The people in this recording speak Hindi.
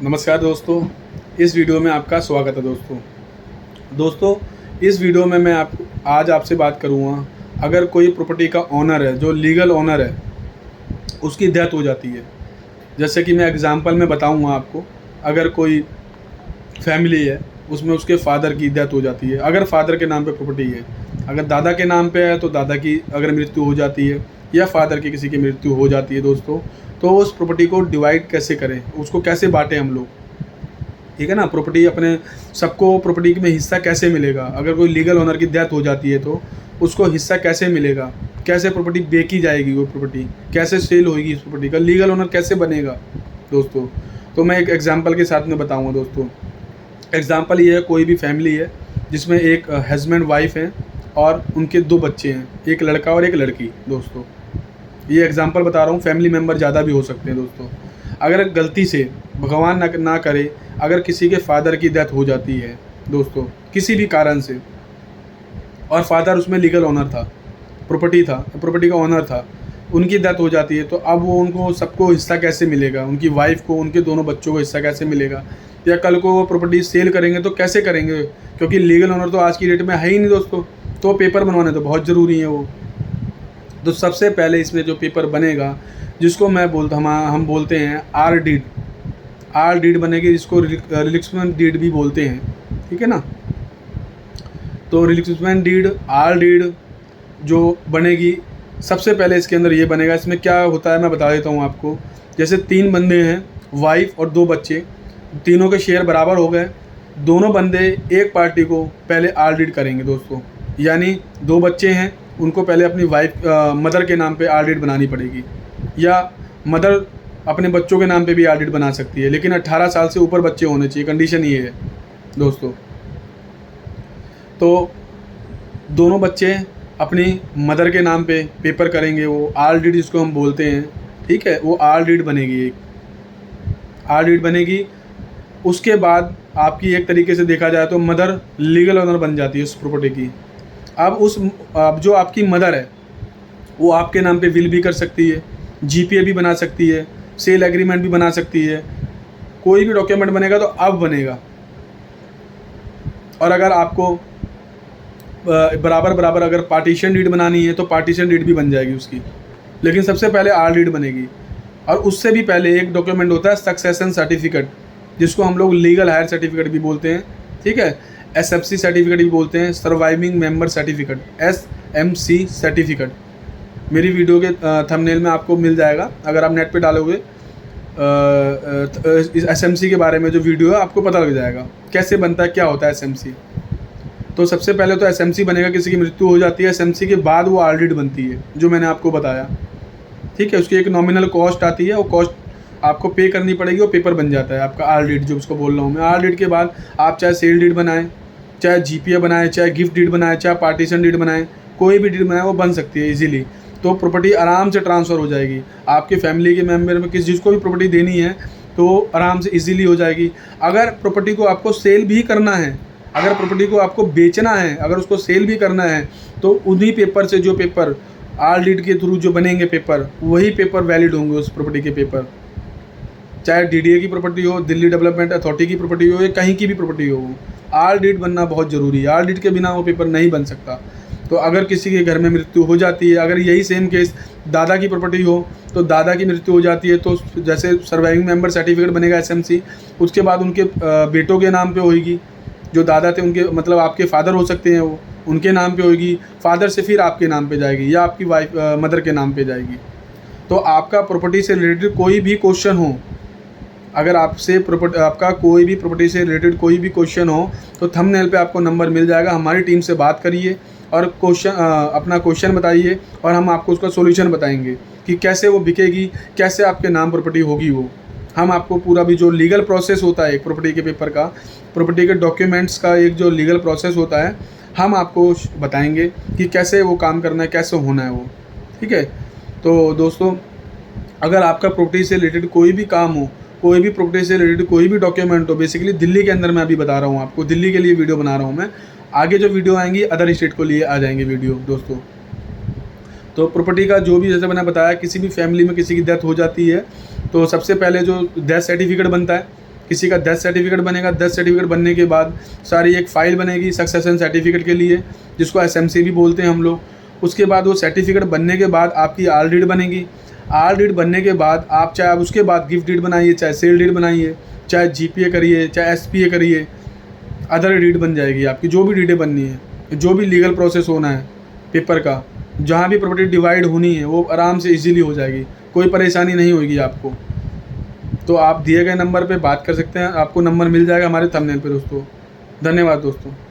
नमस्कार दोस्तों, इस वीडियो में आपका स्वागत है दोस्तों। इस वीडियो में मैं आज आपसे बात करूँगा, अगर कोई प्रॉपर्टी का ओनर है, जो लीगल ओनर है, उसकी डेथ हो जाती है। जैसे कि मैं एग्जांपल में बताऊँगा आपको, अगर कोई फैमिली है, उसमें उसके फादर की डेथ हो जाती है। अगर फादर के नाम पे प्रॉपर्टी है, अगर दादा के नाम पे है तो दादा की अगर मृत्यु हो जाती है, या फादर की किसी की मृत्यु हो जाती है दोस्तों, तो उस प्रॉपर्टी को डिवाइड कैसे करें, उसको कैसे बांटें हम लोग, ठीक है ना। प्रॉपर्टी अपने सबको प्रॉपर्टी में हिस्सा कैसे मिलेगा, अगर कोई लीगल ओनर की डेथ हो जाती है तो उसको हिस्सा कैसे मिलेगा, कैसे प्रॉपर्टी बेची जाएगी, वो प्रॉपर्टी कैसे सेल होगी, इस प्रॉपर्टी का लीगल ओनर कैसे बनेगा दोस्तों। तो मैं एक एग्जांपल के साथ में बताऊंगा दोस्तों। एग्जांपल ये है, कोई भी फैमिली है जिसमें एक हस्बैंड वाइफ हैं और उनके 2 बच्चे हैं, एक लड़का और एक लड़की दोस्तों। ये एग्जांपल बता रहा हूँ, फैमिली मेम्बर ज़्यादा भी हो सकते हैं दोस्तों। अगर गलती से भगवान ना करे, अगर किसी के फादर की डेथ हो जाती है दोस्तों किसी भी कारण से, और फादर उसमें लीगल ओनर था, प्रॉपर्टी का ओनर था, उनकी डेथ हो जाती है, तो अब वो उनको सबको हिस्सा कैसे मिलेगा, उनकी वाइफ को, उनके दोनों बच्चों को हिस्सा कैसे मिलेगा, या कल को वो प्रॉपर्टी सेल करेंगे तो कैसे करेंगे, क्योंकि लीगल ओनर तो आज की डेट में है ही नहीं दोस्तों। तो पेपर बनवाने तो बहुत ज़रूरी है वो। तो सबसे पहले इसमें जो पेपर बनेगा, जिसको हम बोलते हैं आर डीड बनेगी, जिसको रिलिक्समेंट डीड भी बोलते हैं, ठीक है ना। तो रिलिक्समेंट डीड, आर डीड जो बनेगी, सबसे पहले इसके अंदर ये बनेगा। इसमें क्या होता है मैं बता देता हूँ आपको। जैसे 3 बंदे हैं, वाइफ और 2 बच्चे, तीनों के शेयर बराबर हो गए। दोनों बंदे एक पार्टी को पहले आर डीड करेंगे दोस्तों, यानी 2 बच्चे हैं, उनको पहले अपनी वाइफ मदर के नाम पे आर डीड बनानी पड़ेगी, या मदर अपने बच्चों के नाम पे भी आर डीड बना सकती है, लेकिन 18 साल से ऊपर बच्चे होने चाहिए, कंडीशन ये है दोस्तों। तो दोनों बच्चे अपनी मदर के नाम पे पेपर करेंगे, वो आर डीड जिसको हम बोलते हैं, ठीक है। वो आर डीड बनेगी, एक आर डीड बनेगी। उसके बाद आपकी एक तरीके से देखा जाए तो मदर लीगल ओनर बन जाती है उस प्रॉपर्टी की। अब जो आपकी मदर है, वो आपके नाम पे विल भी कर सकती है, जीपीए भी बना सकती है, सेल एग्रीमेंट भी बना सकती है, कोई भी डॉक्यूमेंट बनेगा तो अब बनेगा। और अगर आपको बराबर अगर पार्टीशन डीड बनानी है तो पार्टीशन डीड भी बन जाएगी उसकी, लेकिन सबसे पहले आर डीड बनेगी। और उससे भी पहले एक डॉक्यूमेंट होता है सक्सेशन सर्टिफिकेट, जिसको हम लोग लीगल हायर सर्टिफिकेट भी बोलते हैं, ठीक है। एसएफसी सर्टिफिकेट भी बोलते हैं, surviving member certificate, SMC certificate. मेरी वीडियो के थंबनेल में आपको मिल जाएगा, अगर आप नेट पे डालोगे इस एसएमसी के बारे में जो वीडियो है, आपको पता लग जाएगा कैसे बनता है, क्या होता है एसएमसी। तो सबसे पहले तो एसएमसी बनेगा, किसी की मृत्यु हो जाती है, एसएमसी के बाद वो आर डीड बनती है, जो मैंने आपको बताया, ठीक है। उसकी एक नॉमिनल कॉस्ट आती है, वो कॉस्ट आपको पे करनी पड़ेगी, वो पेपर बन जाता है आपका आर डीड, जो उसको बोल रहा हूँ मैं। आर डीड के बाद आप चाहे सेल डीड बनाएं, चाहे जीपीए बनाएं, चाहे गिफ्ट डीड बनाएं, चाहे पार्टीशन डीड बनाएं, कोई भी डीड बनाएं, वो बन सकती है इजीली। तो प्रॉपर्टी आराम से ट्रांसफ़र हो जाएगी आपके फैमिली के मेम्बर में, किस जिसको भी प्रॉपर्टी देनी है तो आराम से इजीली हो जाएगी। अगर प्रॉपर्टी को आपको सेल भी करना है, अगर प्रॉपर्टी को आपको बेचना है, अगर उसको सेल भी करना है, तो उन्हीं पेपर से, जो पेपर आर डीड के थ्रू जो बनेंगे पेपर, वही पेपर वैलिड होंगे उस प्रॉपर्टी के पेपर। चाहे डीडीए की प्रॉपर्टी हो, दिल्ली डेवलपमेंट अथॉरिटी की प्रॉपर्टी हो, या कहीं की भी प्रॉपर्टी हो, आर डीड बनना बहुत ज़रूरी है। आर डीड के बिना वो पेपर नहीं बन सकता। तो अगर किसी के घर में मृत्यु हो जाती है, अगर यही सेम केस दादा की प्रॉपर्टी हो, तो दादा की मृत्यु हो जाती है, तो जैसे सर्वाइविंग मेंबर सर्टिफिकेट बनेगा एसएमसी, उसके बाद उनके बेटों के नाम पे होगी, जो दादा थे उनके, मतलब आपके फादर हो सकते हैं, वो उनके नाम पे होगी, फादर से फिर आपके नाम पे जाएगी, या आपकी वाइफ मदर के नाम पे जाएगी। तो आपका प्रॉपर्टी से रिलेटेड कोई भी क्वेश्चन हो, अगर आपका कोई भी प्रॉपर्टी से रिलेटेड कोई भी क्वेश्चन हो, तो थंबनेल पे आपको नंबर मिल जाएगा, हमारी टीम से बात करिए और अपना क्वेश्चन बताइए, और हम आपको उसका सॉल्यूशन बताएंगे कि कैसे वो बिकेगी, कैसे आपके नाम प्रॉपर्टी होगी वो। हम आपको पूरा भी जो लीगल प्रोसेस होता है एक प्रॉपर्टी के पेपर का, प्रॉपर्टी के डॉक्यूमेंट्स का एक जो लीगल प्रोसेस होता है, हम आपको बताएंगे कि कैसे वो काम करना है, कैसे होना है वो, ठीक है। तो दोस्तों, अगर आपका प्रॉपर्टी से रिलेटेड कोई भी काम हो, कोई भी प्रॉपर्टी से रिलेटेड कोई भी डॉक्यूमेंट हो, बेसिकली दिल्ली के अंदर मैं अभी बता रहा हूँ आपको, दिल्ली के लिए वीडियो बना रहा हूँ मैं, आगे जो वीडियो आएंगी अदर स्टेट को लिए आ जाएंगे वीडियो दोस्तों। तो प्रॉपर्टी का जो भी, जैसे मैंने बताया, किसी भी फैमिली में किसी की डेथ हो जाती है, तो सबसे पहले जो डेथ सर्टिफिकेट बनता है, किसी का डेथ सर्टिफिकेट बनेगा। डेथ सर्टिफिकेट बनने के बाद सारी एक फ़ाइल बनेगी सक्सेशन सर्टिफिकेट के लिए, जिसको SMC भी बोलते हैं हम लोग। उसके बाद वो सर्टिफिकेट बनने के बाद आपकी आल डीड बनेगी। आल डीड बनने के बाद आप चाहे आप उसके बाद गिफ्ट डीड बनाइए, चाहे सेल डीड बनाइए, चाहे GPA करिए, चाहे SPA करिए, अदर डीड बन जाएगी आपकी। जो भी डीडें बननी है, जो भी लीगल प्रोसेस होना है पेपर का, जहाँ भी प्रॉपर्टी डिवाइड होनी है, वो आराम से इजीली हो जाएगी, कोई परेशानी नहीं होगी आपको। तो आप दिए गए नंबर पे बात कर सकते हैं, आपको नंबर मिल जाएगा हमारे थंबनेल पे दोस्तों। धन्यवाद दोस्तों।